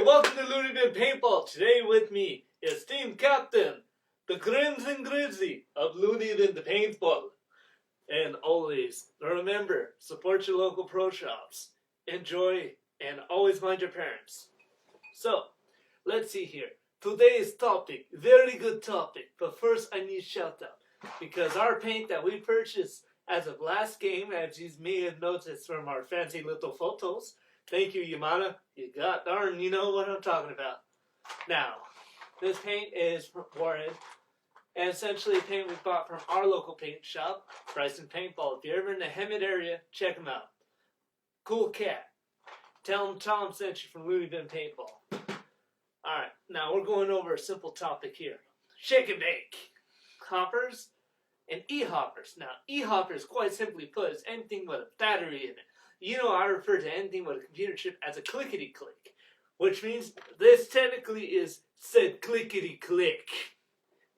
welcome to looneybin Paintball. Today with me is Team Captain, the Crimson Grizzly of looneybin the Paintball. And always, remember, support your local pro shops. Enjoy, and always mind your parents. So, let's see here. Today's topic, very good topic. But first I need shout out. Because our paint that we purchased as of last game, as you may have noticed from our fancy little photos. Thank you, Yamada. You got darn, you know what I'm talking about. Now, this paint is Warren, and essentially paint we bought from our local paint shop, Bryson Paintball. If you're ever in the Hemet area, check them out. Cool cat. Tell him Tom sent you from looneybin Paintball. Alright, now we're going over a simple topic here. Shake and bake. Hoppers and e-hoppers. Now, e-hoppers, quite simply put, is anything with a battery in it. You know, I refer to anything with a computer chip as a clickety-click, which means this technically is said clickety-click.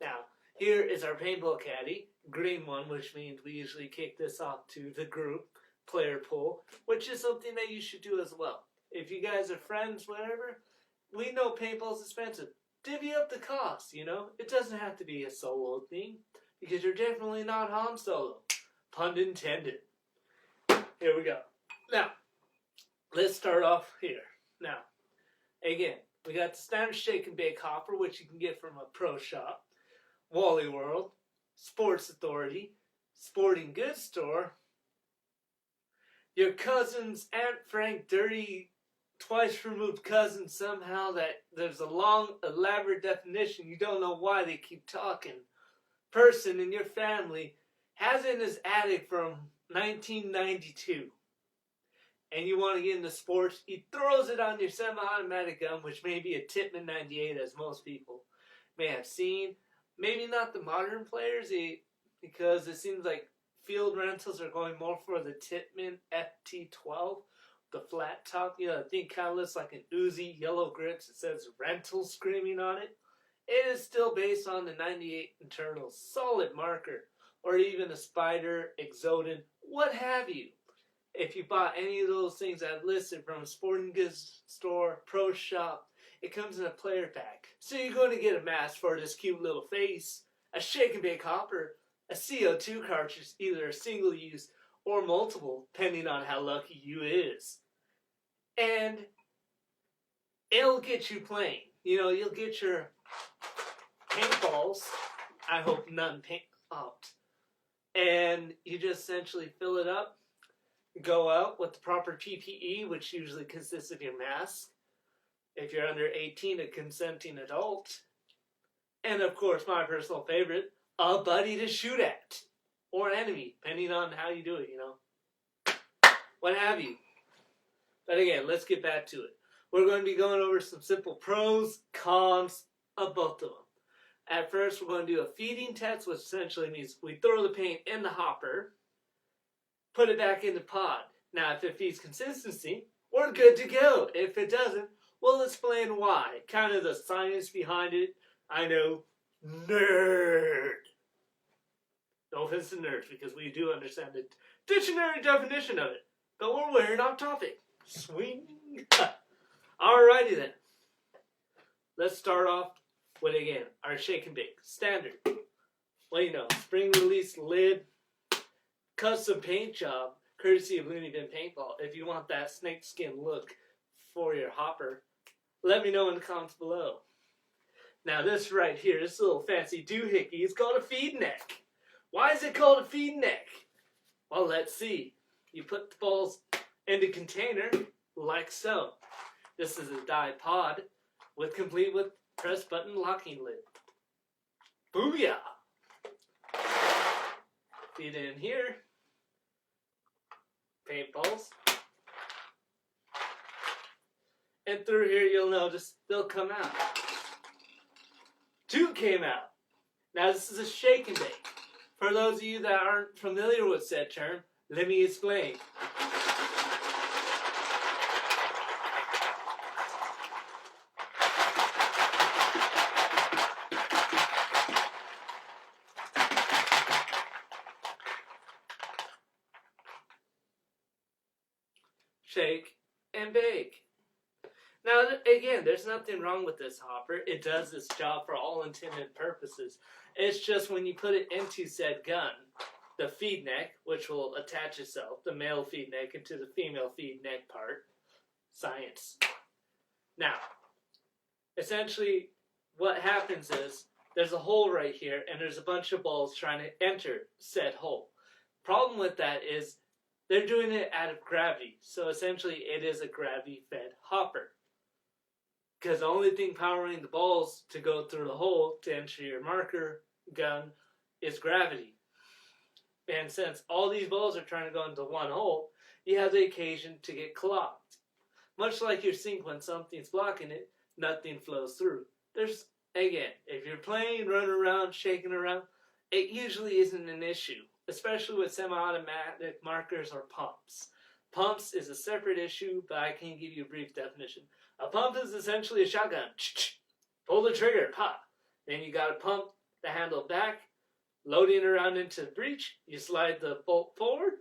Now, here is our paintball caddy, green one, which means we usually kick this off to the group player pool, which is something that you should do as well. If you guys are friends, whatever, we know paintball's expensive. Divvy up the cost, you know? It doesn't have to be a solo thing, because you're definitely not Han Solo. Pun intended. Here we go. Now, let's start off here. Now, again, we got the standard shake and bake hopper, which you can get from a pro shop, Wally World, Sports Authority, Sporting Goods Store, your cousin's Aunt Frank dirty, twice removed cousin somehow that there's a long, elaborate definition, you don't know why they keep talking, person in your family has it in his attic from 1992. And you want to get into sports, he throws it on your semi-automatic gun, which may be a Tippmann 98, as most people may have seen. Maybe not the modern players, because it seems like field rentals are going more for the Tippmann FT12, the flat top. You know, the thing kind of looks like an Uzi, yellow grips. It says rental screaming on it. It is still based on the 98 internal solid marker, or even a Spider, Exodin, what have you. If you bought any of those things I've listed from a sporting goods store, pro shop, it comes in a player pack. So you're going to get a mask for this cute little face, a shake and bake hopper, a CO2 cartridge, either a single use or multiple, depending on how lucky you is. And it'll get you playing. You know, you'll get your paintballs. I hope none paint out. And you just essentially fill it up. Go out with the proper PPE, which usually consists of your mask. If you're under 18, a consenting adult. And of course, my personal favorite, a buddy to shoot at. Or enemy, depending on how you do it, you know. What have you. But again, let's get back to it. We're going to be going over some simple pros, cons of both of them. At first, we're going to do a feeding test, which essentially means we throw the paint in the hopper, put it back in the pod. Now, if it feeds consistency, we're good to go. If it doesn't, we'll explain why. Kind of the science behind it. I know, nerd. No offense to nerds, because we do understand the dictionary definition of it. But we're wearing off topic. Swing. Alrighty then. Let's start off with, again, our shake and bake. Standard. Well, you know, spring release lid. Custom paint job, courtesy of looneybin Paintball. If you want that snakeskin look for your hopper, let me know in the comments below. Now this right here, this little fancy doohickey is called a feed neck. Why is it called a feed neck? Well, let's see. You put the balls in the container like so. This is a die pod complete with press button locking lid. Booyah! Feed it in here. Paintballs. And through here you'll notice they'll come out. Two came out. Now this is a shake and bake. For those of you that aren't familiar with said term, let me explain. Shake and bake. Now, again, there's nothing wrong with this hopper. It does its job for all intended purposes. It's just when you put it into said gun, the feed neck, which will attach itself, the male feed neck, into the female feed neck part. Science. Now, essentially, what happens is there's a hole right here, and there's a bunch of balls trying to enter said hole. Problem with that is they're doing it out of gravity. So essentially, it is a gravity-fed hopper. Because the only thing powering the balls to go through the hole to enter your marker gun is gravity. And since all these balls are trying to go into one hole, you have the occasion to get clogged. Much like your sink, when something's blocking it, nothing flows through. There's, again, if you're playing, running around, shaking around, it usually isn't an issue, especially with semi-automatic markers or pumps. Pumps is a separate issue, but I can give you a brief definition. A pump is essentially a shotgun. Pull the trigger, pop. Then you got to pump the handle back, loading around into the breech. You slide the bolt forward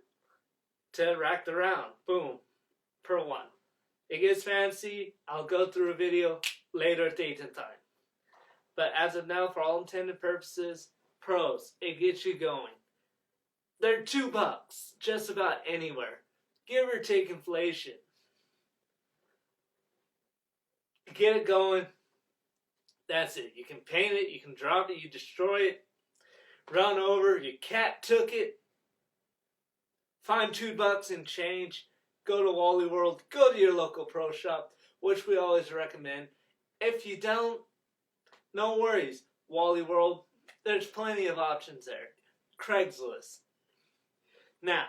to rack the round. Boom. Per one. It gets fancy. I'll go through a video later at date and time. But as of now, for all intended purposes, pros. It gets you going. They're $2 just about anywhere. Give or take inflation. Get it going. That's it. You can paint it, you can drop it, you destroy it, run over, your cat took it. Find $2 and change. Go to Wally World, go to your local pro shop, which we always recommend. If you don't, no worries. Wally World, there's plenty of options there. Craigslist. Now,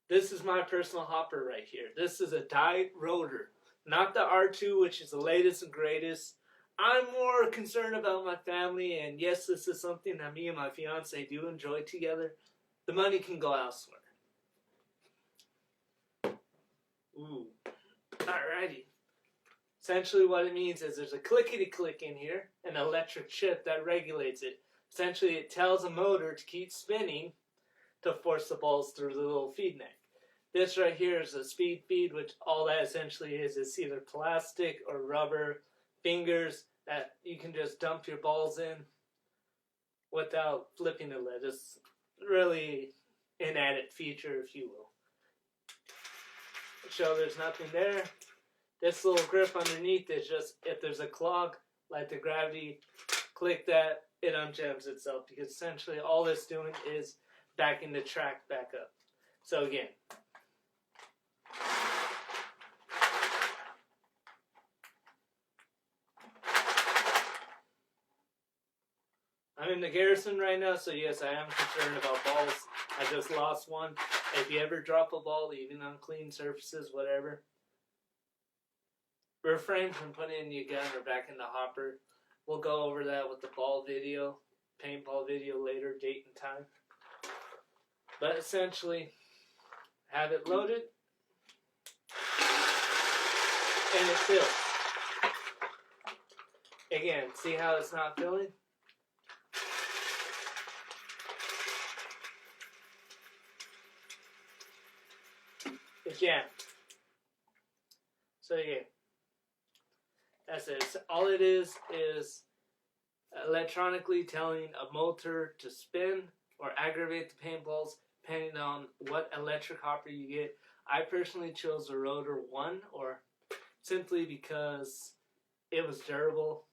this is my personal hopper right here. This is a dyed rotor. Not the R2, which is the latest and greatest. I'm more concerned about my family, and yes, this is something that me and my fiance do enjoy together. The money can go elsewhere. Ooh. Alrighty. Essentially what it means is there's a clickety-click in here, an electric chip that regulates it. Essentially it tells a motor to keep spinning to force the balls through the little feed neck. This right here is a speed feed, which all that essentially is either plastic or rubber fingers that you can just dump your balls in without flipping the lid. It's really an added feature, if you will. So there's nothing there. This little grip underneath is just, if there's a clog, like the gravity, click that, it unjams itself, because essentially all it's doing is backing the track back up. So again, I'm in the garrison right now, so yes, I am concerned about balls. I just lost one. If you ever drop a ball, even on clean surfaces, whatever, refrain from putting it in your gun or back in the hopper. We'll go over that with the ball video, paintball video later, date and time. But essentially, have it loaded, and it fills. Again, see how it's not filling? It's jammed. So yeah, that's it. So all it is electronically telling a motor to spin or aggravate the paintballs depending on what electric hopper you get. I personally chose the Rotor 1, or simply because it was durable.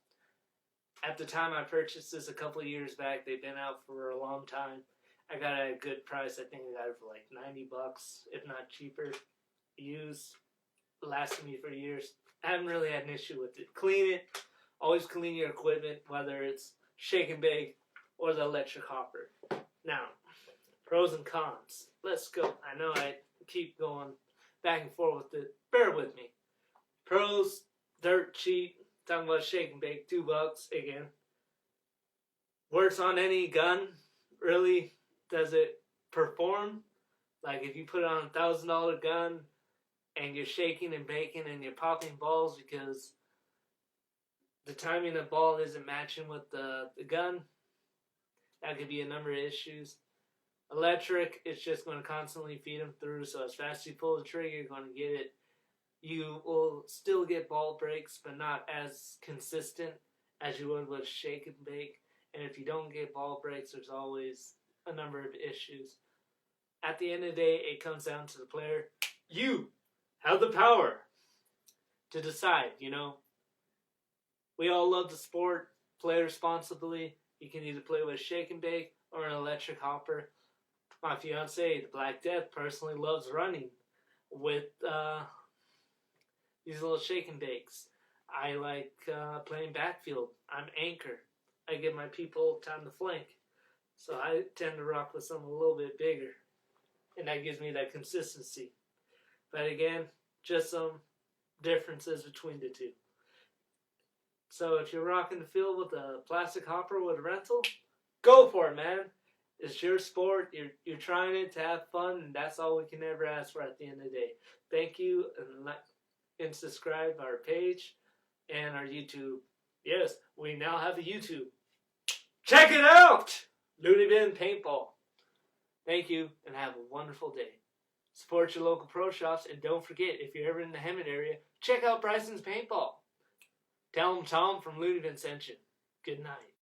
At the time I purchased this a couple of years back, they've been out for a long time. I got it at a good price. I think I got it for like $90, if not cheaper. Used, lasted me for years. I haven't really had an issue with it. Clean it. Always clean your equipment, whether it's shake and bake or the electric hopper. Now, pros and cons. Let's go. I know I keep going back and forth with it. Bear with me. Pros, dirt cheap. Talking about shake and bake, $2 again. Works on any gun. Really, does it perform? Like if you put it on a $1,000 gun and you're shaking and baking and you're popping balls because the timing of the ball isn't matching with the gun, that could be a number of issues. Electric, it's just going to constantly feed them through, so as fast as you pull the trigger, you're going to get it you will still get ball breaks, but not as consistent as you would with shake and bake. And if you don't get ball breaks, there's always a number of issues. At the end of the day, it comes down to the player. You have the power to decide, We all love the sport. Play responsibly. You can either play with a shake and bake or an electric hopper. My fiance, the Black Death, personally loves running with these little shake and bakes. I like playing backfield. I'm anchor. I give my people time to flank. So I tend to rock with something a little bit bigger. And that gives me that consistency. But again, just some differences between the two. So if you're rocking the field with a plastic hopper with a rental, go for it, man. It's your sport. You're trying it to have fun, and that's all we can ever ask for at the end of the day. Thank you, and like and subscribe our page and our YouTube. Yes, we now have a YouTube. Check it out! Looneybin Paintball. Thank you, and have a wonderful day. Support your local pro shops, and don't forget, if you're ever in the Hemet area, check out Bryson's Paintball. Tell them Tom from Looneybin sent you. Good night.